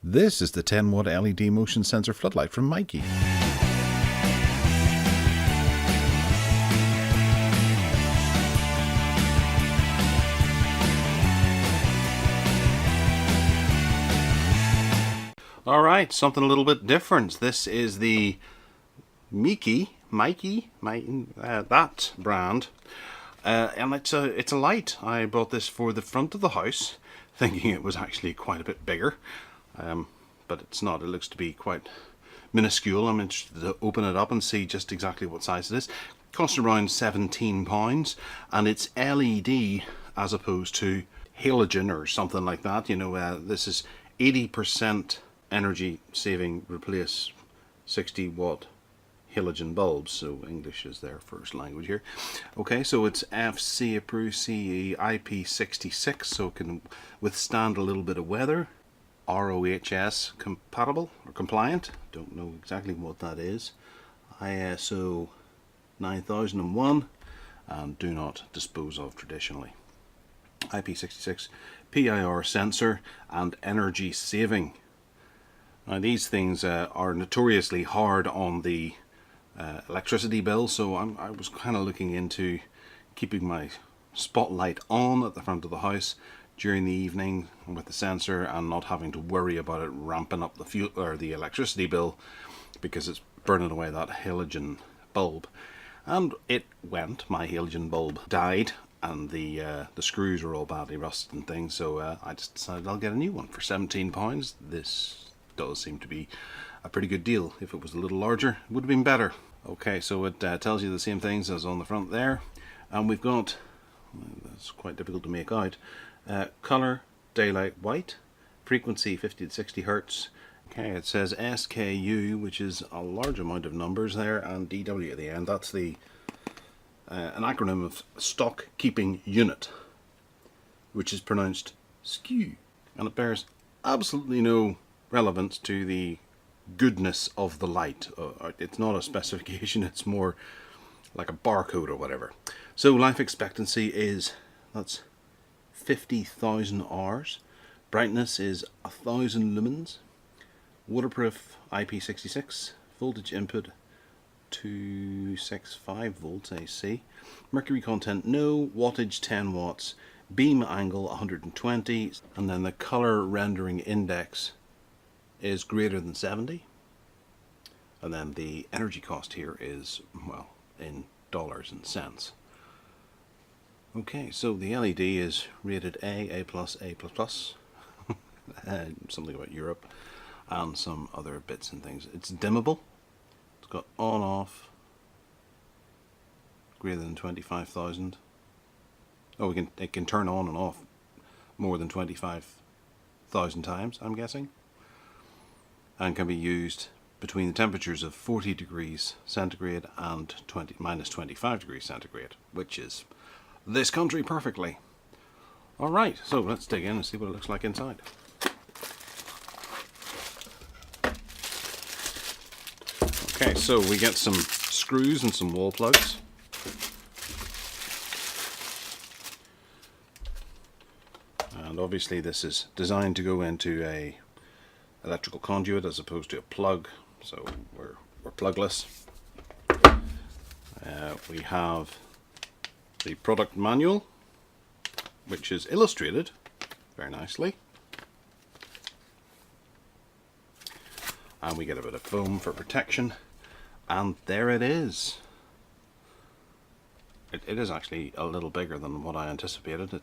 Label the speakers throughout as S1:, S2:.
S1: This is the 10 watt LED motion sensor floodlight from Meikee. Alright, something a little bit different. This is the Meikee, that brand. And it's a light. I bought this for the front of the house, thinking it was actually quite a bit bigger. But it's not. It looks to be quite minuscule. I'm interested to open it up and see just exactly what size it is. It costs around £17, and it's LED as opposed to halogen or something like that. You know, this is 80% energy saving, replace 60 watt halogen bulbs, so English is their first language here. Okay, so it's FC approved CE IP66, so it can withstand a little bit of weather. ROHS compatible or compliant, don't know exactly what that is. ISO 9001, and do not dispose of traditionally. IP66 PIR sensor and energy saving. Now these things are notoriously hard on the electricity bill, so I was kind of looking into keeping my spotlight on at the front of the house during the evening with the sensor and not having to worry about it ramping up the fuel or the electricity bill because it's burning away that halogen bulb. And it went. My halogen bulb died, and the screws are all badly rusted and things, so I just decided I'll get a new one for £17. This does seem to be a pretty good deal. If it was a little larger, it would have been better. Okay, so it tells you the same things as on the front there, and we've got, that's quite difficult to make out, color daylight white, frequency 50 to 60 Hertz. Okay, it says SKU, which is a large amount of numbers there, and DW at the end. That's the an acronym of stock keeping unit, which is pronounced SKU, and it bears absolutely no relevance to the goodness of the light. It's not a specification, it's more like a barcode or whatever. So life expectancy is, that's 50,000 hours. Brightness is 1000 lumens. Waterproof IP66. Voltage input 265 volts AC. Mercury content no. Wattage 10 watts. Beam angle 120. And then the color rendering index is greater than 70. And then the energy cost here is, well, in dollars and cents. Okay, so the LED is rated A+, A++, something about Europe, and some other bits and things. It's dimmable. It's got on, off, greater than 25,000. Oh, it can turn on and off more than 25,000 times, I'm guessing, and can be used between the temperatures of 40 degrees centigrade and minus 25 degrees centigrade, which is this country perfectly. Alright, so let's dig in and see what it looks like inside. Okay, so we get some screws and some wall plugs. And obviously this is designed to go into a electrical conduit as opposed to a plug, so we're plugless. We have the product manual, which is illustrated very nicely, and we get a bit of foam for protection, and there it is. It is actually a little bigger than what I anticipated.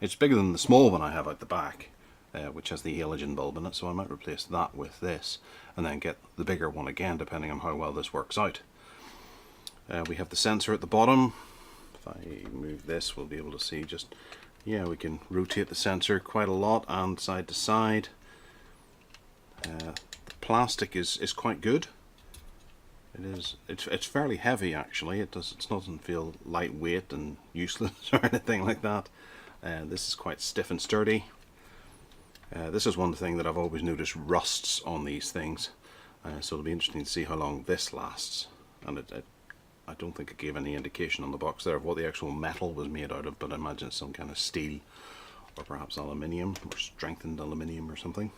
S1: It's bigger than the small one I have out the back, which has the halogen bulb in it, so I might replace that with this and then get the bigger one again, depending on how well this works out. We have the sensor at the bottom. If I move this, we'll be able to see just, yeah, we can rotate the sensor quite a lot and side to side. The plastic is quite good. It's fairly heavy actually. It doesn't feel lightweight and useless or anything like that. This is quite stiff and sturdy. This is one thing that I've always noticed rusts on these things, so it'll be interesting to see how long this lasts. And I don't think it gave any indication on the box there of what the actual metal was made out of, but I imagine it's some kind of steel or perhaps aluminium or strengthened aluminium or something.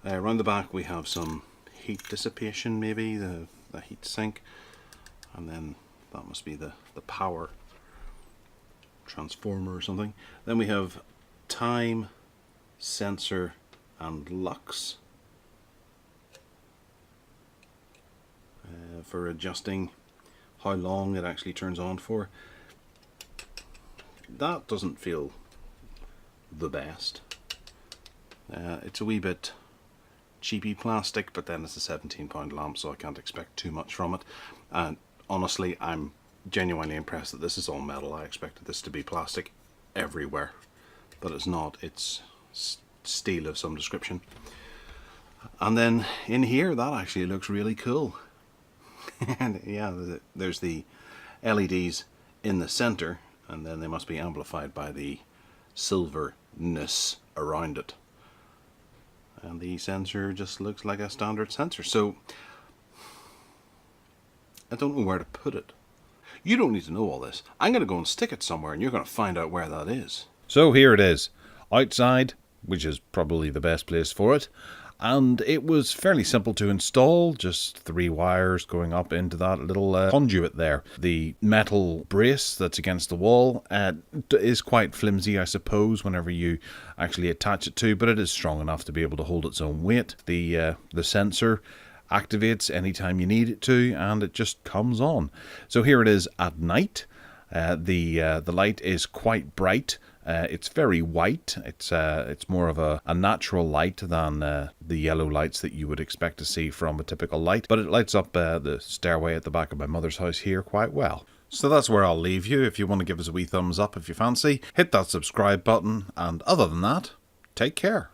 S1: Around the back we have some heat dissipation, maybe the heat sink, and then that must be the power transformer or something. Then we have time, sensor and lux for adjusting how long it actually turns on for. That doesn't feel the best. It's a wee bit cheapy plastic, but then it's a £17 lamp, so I can't expect too much from it. And honestly, I'm genuinely impressed that this is all metal. I expected this to be plastic everywhere, but it's not. It's steel of some description. And then in here, that actually looks really cool. And yeah, there's the LEDs in the center, and then they must be amplified by the silverness around it. And the sensor just looks like a standard sensor. So I don't know where to put it. You don't need to know all this. I'm going to go and stick it somewhere, and you're going to find out where that is. So here it is, outside, which is probably the best place for it. And it was fairly simple to install, just 3 wires going up into that little conduit there. The metal brace that's against the wall is quite flimsy, I suppose, whenever you actually attach it to, but it is strong enough to be able to hold its own weight. The sensor activates anytime you need it to, and it just comes on. So here it is at night. The light is quite bright. It's very white. It's more of a natural light than the yellow lights that you would expect to see from a typical light, but it lights up the stairway at the back of my mother's house here quite well. So that's where I'll leave you. If you want to give us a wee thumbs up if you fancy, hit that subscribe button, and other than that, take care.